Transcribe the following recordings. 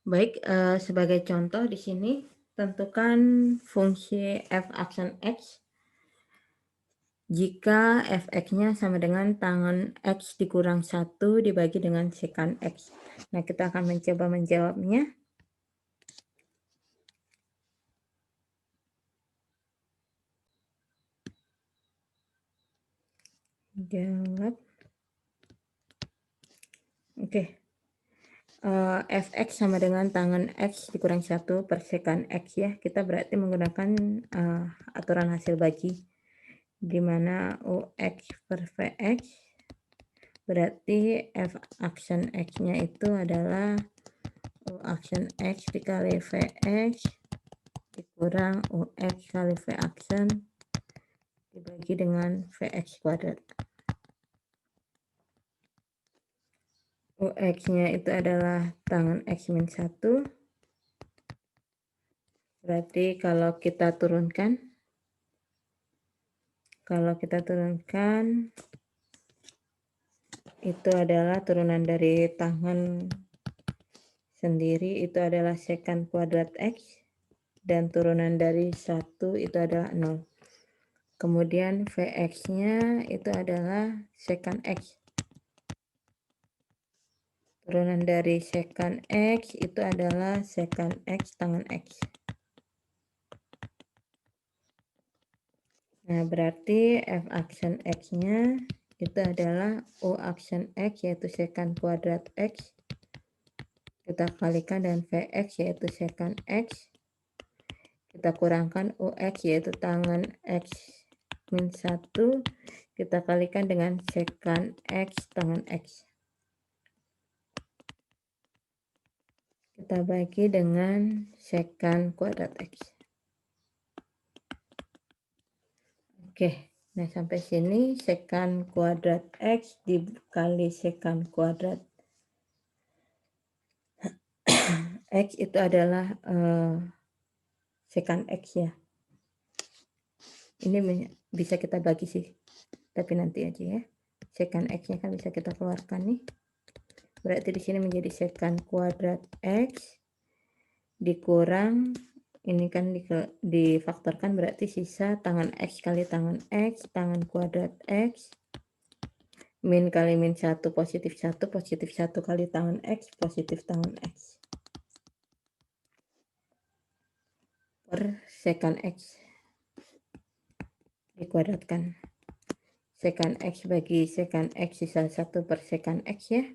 Baik, sebagai contoh di sini tentukan fungsi f aksen X jika fx-nya sama dengan tangen X dikurang 1 dibagi dengan sekant X. Nah, kita akan mencoba menjawabnya. Jawab. Oke. Fx sama dengan tangen X dikurang 1 per sekant X ya. Kita berarti menggunakan aturan hasil bagi, di mana Ux per Vx berarti f aksen X-nya itu adalah U aksen X dikali Vx dikurang Ux kali V aksen dibagi dengan Vx kuadrat. Ux-nya itu adalah tangen X min 1. Berarti kalau kita turunkan itu adalah turunan dari tangen sendiri itu adalah sekant kuadrat X, dan turunan dari 1 itu adalah 0. Kemudian Vx-nya itu adalah sekant X. Turunan dari sekant X itu adalah sekant X tangen X. Nah, berarti f aksen X-nya itu adalah U aksen X yaitu sekant kuadrat X. Kita kalikan dengan Vx yaitu sekant X. Kita kurangkan Ux yaitu tangen X min 1. Kita kalikan dengan sekant X tangen X. Kita bagi dengan sekant kuadrat X. Oke, nah sampai sini sekant kuadrat X dikali sekant kuadrat X itu adalah sekant X ya. Ini bisa kita bagi sih, tapi nanti aja ya. Sekant X-nya kan bisa kita keluarkan nih. Berarti di sini menjadi sekant kuadrat X dikurang, ini kan difaktorkan berarti sisa tangen X kali tangen X, tangen kuadrat X, min kali min 1 positif 1, positif 1 kali tangen X, positif tangen X. Per sekant X dikuadratkan. Sekant X bagi sekant X sisa 1 per sekant X ya.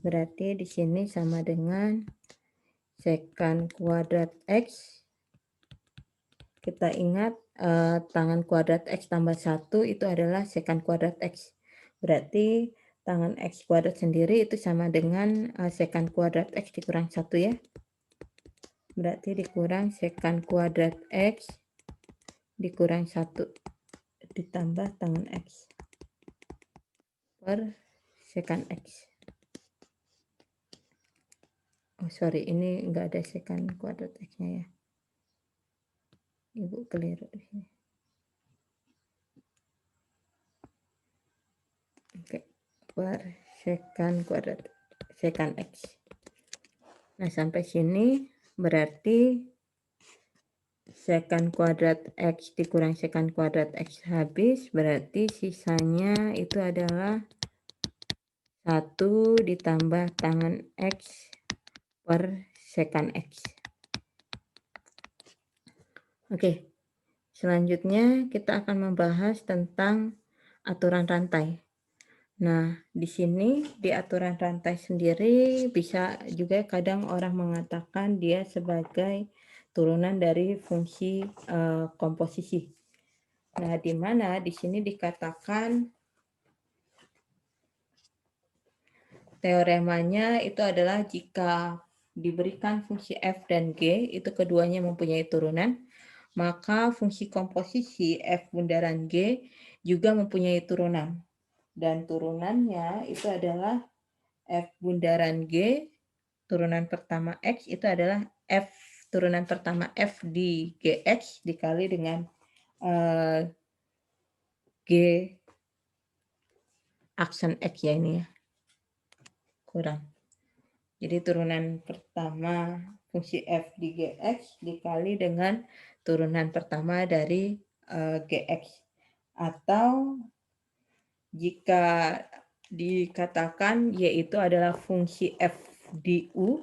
Berarti di sini sama dengan sekant kuadrat X. Kita ingat tangen kuadrat X tambah 1 itu adalah sekant kuadrat X. Berarti tangen X kuadrat sendiri itu sama dengan sekant kuadrat X dikurang 1 ya. Berarti dikurang sekant kuadrat X dikurang 1 ditambah tangen X per sekant X. Oh sorry, ini enggak ada sekant kuadrat X-nya ya. Ibu keliru di sini. Oke, per sekant kuadrat sekant X. Nah, sampai sini berarti sekant kuadrat X dikurang sekant kuadrat X habis, berarti sisanya itu adalah 1 ditambah tangen X per sekant X. Oke, selanjutnya kita akan membahas tentang aturan rantai. Nah, di sini di aturan rantai sendiri bisa juga kadang orang mengatakan dia sebagai turunan dari fungsi komposisi. Nah, di mana di sini dikatakan teoremanya itu adalah jika diberikan fungsi f dan g, itu keduanya mempunyai turunan, maka fungsi komposisi f bundaran g juga mempunyai turunan. Dan turunannya itu adalah f bundaran G turunan pertama X itu adalah F turunan pertama F di GX dikali dengan G aksen X ya ini ya. Kurang. Jadi turunan pertama fungsi f di gx dikali dengan turunan pertama dari gx. Atau jika dikatakan y itu adalah fungsi f di u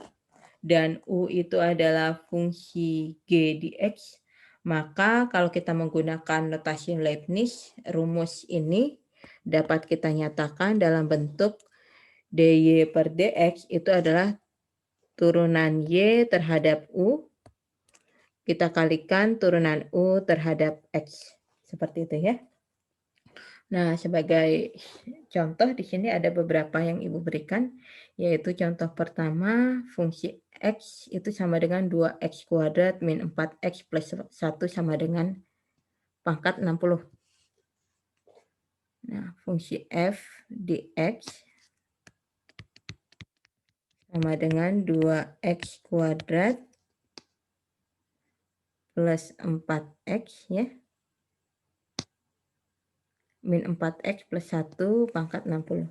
dan u itu adalah fungsi g di x, maka kalau kita menggunakan notasi Leibniz, rumus ini dapat kita nyatakan dalam bentuk dy per dx itu adalah turunan y terhadap u, kita kalikan turunan u terhadap x. Seperti itu ya. Nah, sebagai contoh di sini ada beberapa yang Ibu berikan, yaitu contoh pertama, fungsi x itu sama dengan 2x kuadrat min 4x plus 1 sama dengan pangkat 60. Nah, fungsi f di x sama dengan 2x kuadrat plus 4x ya, min 4x plus 1 pangkat 60.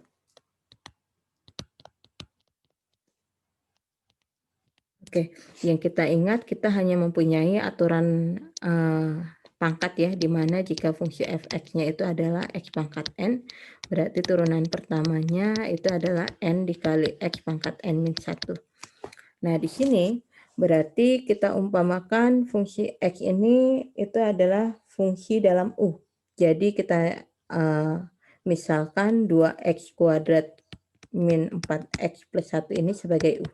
Oke, yang kita ingat kita hanya mempunyai aturan pangkat ya, di mana jika fungsi fx-nya itu adalah x pangkat n, berarti turunan pertamanya itu adalah n dikali x pangkat n min 1. Nah, di sini berarti kita umpamakan fungsi x ini itu adalah fungsi dalam u. Jadi kita misalkan 2x kuadrat min 4x plus 1 ini sebagai u.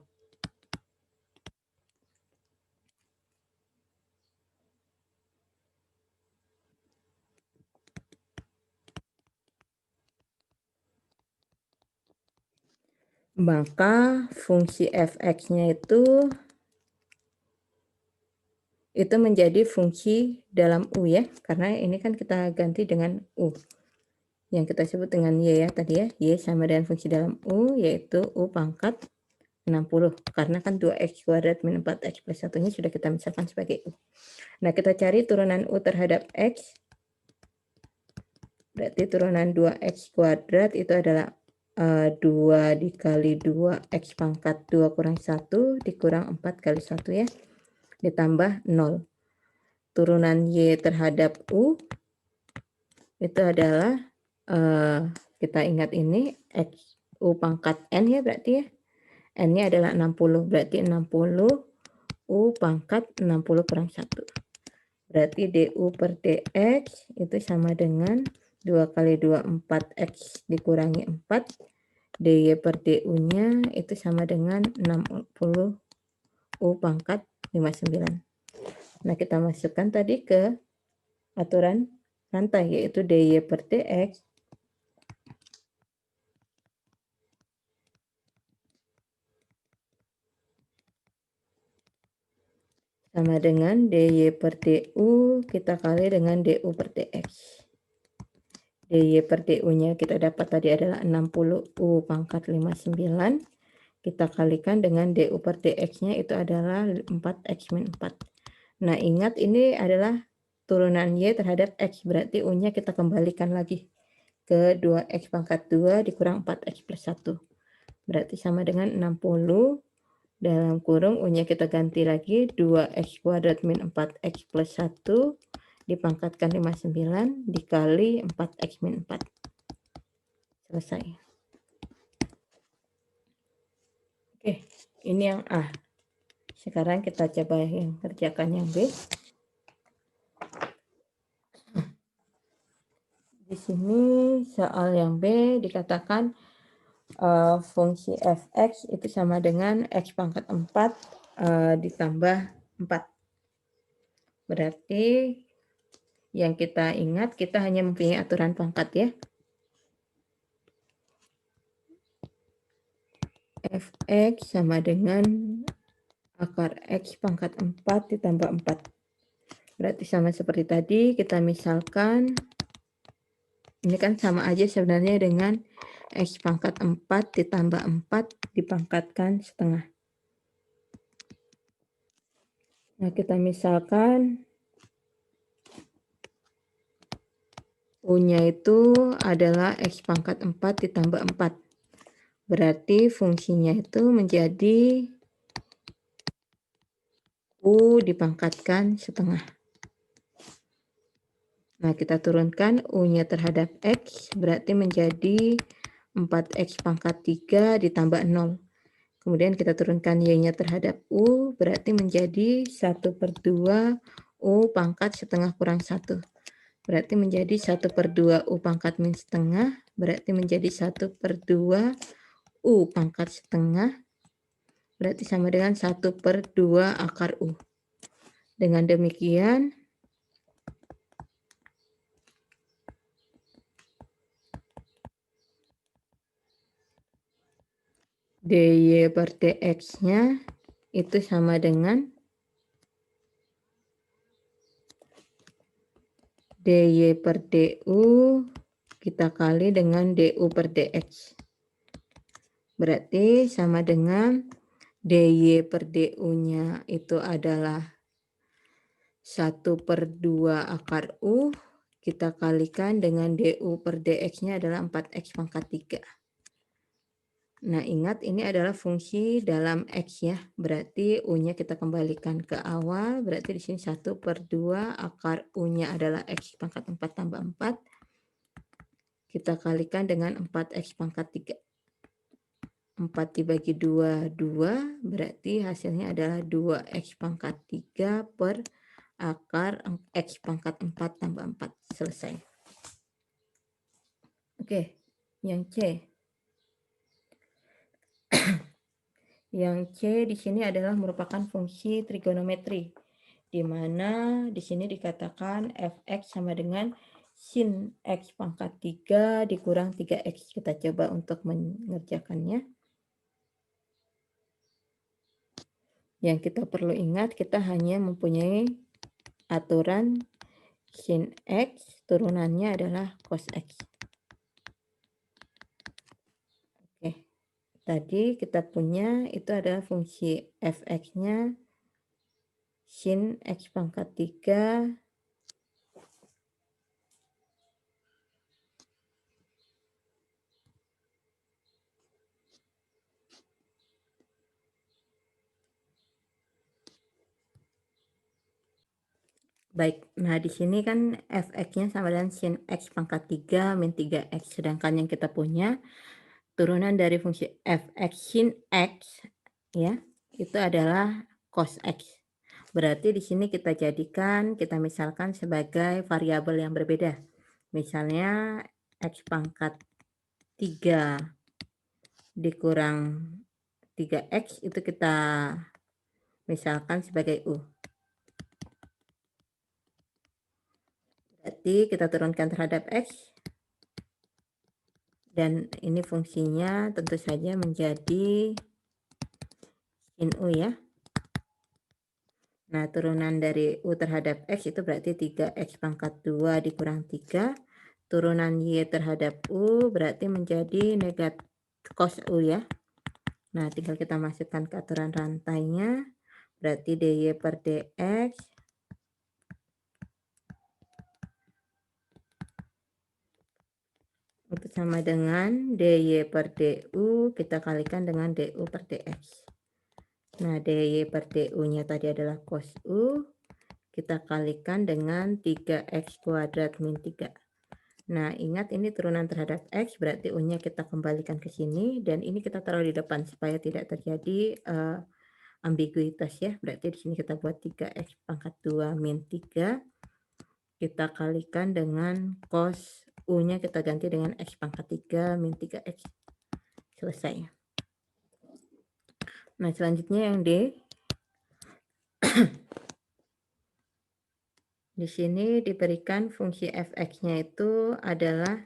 Maka fungsi fx-nya itu menjadi fungsi dalam u ya, karena ini kan kita ganti dengan u yang kita sebut dengan y ya tadi ya, y sama dengan fungsi dalam u yaitu u pangkat 60, karena kan 2x kuadrat min 4x plus 1 nya sudah kita misalkan sebagai u. Nah, kita cari turunan u terhadap x, berarti turunan 2x kuadrat itu adalah 2 dikali 2x pangkat 2 kurang 1 dikurang 4 kali 1 ya, ditambah 0. Turunan y terhadap u itu adalah kita ingat ini x u pangkat n ya berarti ya. N-nya adalah 60, berarti 60 u pangkat 60 kurang 1. Berarti du per dx itu sama dengan 2 kali 2 4x dikurangi 4. dy per du-nya itu sama dengan 60 u pangkat 59. Nah, kita masukkan tadi ke aturan rantai, yaitu dy per dx sama dengan dy per du kita kali dengan du per dx. dy per du-nya kita dapat tadi adalah 60 u pangkat 59. Kita kalikan dengan du per dx-nya itu adalah 4x min 4. Nah, ingat ini adalah turunan y terhadap x, berarti u-nya kita kembalikan lagi ke 2x pangkat 2 dikurang 4x plus 1. Berarti sama dengan 60 dalam kurung u-nya kita ganti lagi 2x kuadrat min 4x plus 1 dipangkatkan 59 dikali 4x min 4. Selesai. Oke, ini yang A. Sekarang kita coba yang kerjakan yang B. Di sini soal yang B dikatakan fungsi fx itu sama dengan x pangkat 4 ditambah 4. Berarti yang kita ingat kita hanya mempunyai aturan pangkat ya. Fx sama dengan akar x pangkat 4 ditambah 4. Berarti sama seperti tadi, kita misalkan ini kan sama aja sebenarnya dengan x pangkat 4 ditambah 4 dipangkatkan setengah. Nah, kita misalkan u-nya itu adalah x pangkat 4 ditambah 4. Berarti fungsinya itu menjadi U dipangkatkan setengah. Nah, kita turunkan U-nya terhadap X, berarti menjadi 4X pangkat 3 ditambah 0. Kemudian kita turunkan Y-nya terhadap U, berarti menjadi 1/2 U pangkat setengah kurang 1. Berarti menjadi 1/2 U pangkat min setengah, berarti menjadi 1/2 U pangkat setengah, berarti sama dengan 1/2 akar U. Dengan demikian, dy per dx-nya itu sama dengan dy per du kita kali dengan du per dx. Berarti sama dengan dy per du-nya itu adalah 1/2 akar U, kita kalikan dengan du per dx-nya adalah 4x pangkat 3. Nah, ingat ini adalah fungsi dalam X ya. Berarti U-nya kita kembalikan ke awal. Berarti di sini 1/2 akar U-nya adalah X pangkat 4 tambah 4. Kita kalikan dengan 4X pangkat 3. 4 dibagi 2, 2. Berarti hasilnya adalah 2X pangkat 3 per akar X pangkat 4 tambah 4. Selesai. Oke, yang C. Yang C di sini adalah merupakan fungsi trigonometri, di mana di sini dikatakan fx sama dengan sin x pangkat 3 dikurang 3x. Kita coba untuk mengerjakannya. Yang kita perlu ingat, kita hanya mempunyai aturan sin x, turunannya adalah cos x. Oke. Tadi kita punya itu adalah fungsi fx-nya sin x pangkat 3 baik. Nah, di sini kan fx-nya sama dengan sin x pangkat 3 min 3x. Sedangkan yang kita punya turunan dari fungsi fx sin x ya, itu adalah cos x. Berarti di sini kita jadikan, kita misalkan sebagai variabel yang berbeda. Misalnya x pangkat 3 dikurang 3x itu kita misalkan sebagai U. Berarti kita turunkan terhadap X. Dan ini fungsinya tentu saja menjadi sin U ya. Nah, turunan dari U terhadap X itu berarti 3X pangkat 2 dikurang 3. Turunan Y terhadap U berarti menjadi negatif cos U ya. Nah, tinggal kita masukkan ke aturan rantainya. Berarti dy per dx itu sama dengan dy per du kita kalikan dengan du per dx. Nah, dy per du-nya tadi adalah cos U, kita kalikan dengan 3x kuadrat min 3. Nah, ingat ini turunan terhadap x, berarti U-nya kita kembalikan ke sini, dan ini kita taruh di depan supaya tidak terjadi ambiguitas ya. Berarti di sini kita buat 3x pangkat 2 min 3, kita kalikan dengan cos U-nya kita ganti dengan x pangkat 3 min 3x. Selesai. Nah, selanjutnya yang D. Di sini diberikan fungsi fx-nya itu adalah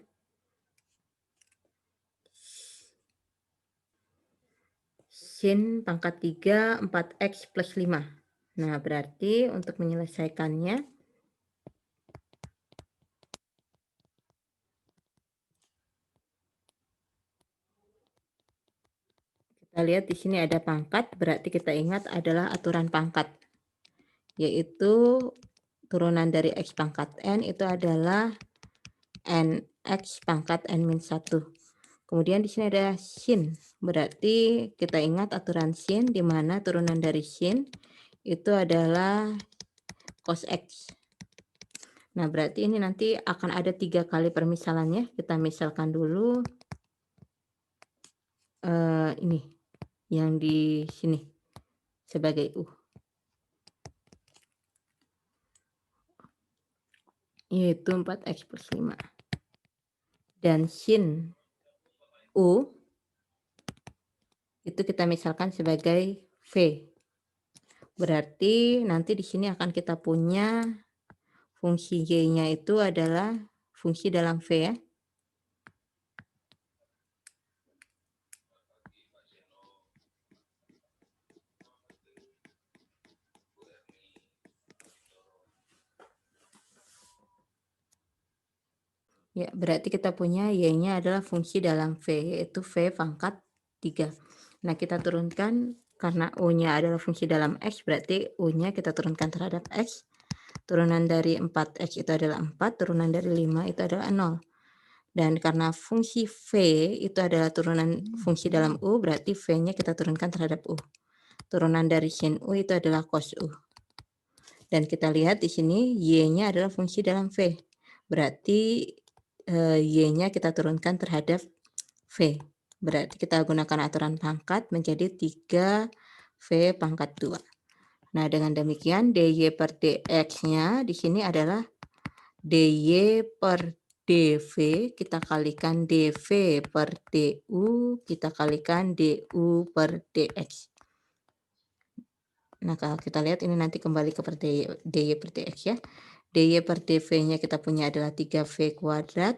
sin pangkat 3 4x plus 5. Nah, berarti untuk menyelesaikannya, kita lihat di sini ada pangkat, berarti kita ingat adalah aturan pangkat, yaitu turunan dari x pangkat n itu adalah nx pangkat n min 1. Kemudian di sini ada sin. Berarti kita ingat aturan sin di mana turunan dari sin itu adalah cos X. Nah, berarti ini nanti akan ada 3 kali permisalannya. Kita misalkan dulu ini yang di sini sebagai U, yaitu 4X plus 5. Dan sin U itu kita misalkan sebagai V. Berarti nanti di sini akan kita punya fungsi Y-nya itu adalah fungsi dalam V ya. Ya, berarti kita punya Y-nya adalah fungsi dalam V, yaitu V pangkat 3. Nah, kita turunkan karena U-nya adalah fungsi dalam X, berarti U-nya kita turunkan terhadap X. Turunan dari 4X itu adalah 4, turunan dari 5 itu adalah 0. Dan karena fungsi V itu adalah turunan fungsi dalam U, berarti V-nya kita turunkan terhadap U. Turunan dari sin U itu adalah cos U. Dan kita lihat di sini Y-nya adalah fungsi dalam V. Berarti Y-nya kita turunkan terhadap V. Berarti kita gunakan aturan pangkat menjadi 3V pangkat 2. Nah, dengan demikian dy per dx-nya di sini adalah dy per dv kita kalikan dv per du kita kalikan du per dx. Nah, kalau kita lihat ini nanti kembali ke dy per dx ya. dy per dv-nya kita punya adalah 3v kuadrat.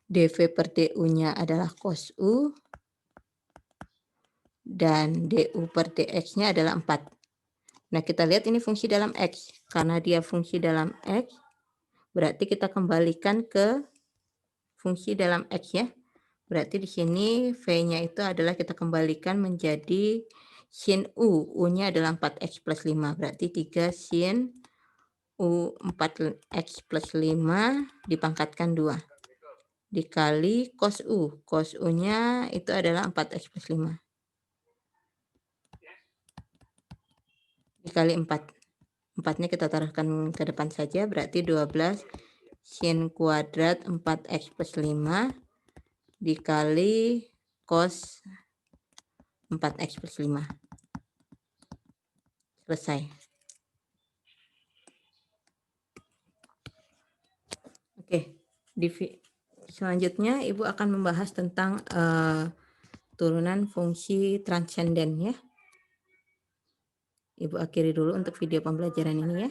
dv per du-nya adalah cos u. Dan du per dx-nya adalah 4. Nah, kita lihat ini fungsi dalam X. Karena dia fungsi dalam X, berarti kita kembalikan ke fungsi dalam X ya. Berarti di sini V-nya itu adalah kita kembalikan menjadi sin U. U-nya adalah 4X plus 5. Berarti 3 sin U 4X plus 5 dipangkatkan 2. Dikali cos U. Cos U-nya itu adalah 4X plus 5. Dikali 4. 4-nya kita taruhkan ke depan saja. Berarti 12 sin kuadrat 4X plus 5 dikali cos 4X plus 5. Selesai. Oke, selanjutnya Ibu akan membahas tentang turunan fungsi transenden ya. Ibu akhiri dulu untuk video pembelajaran ini ya.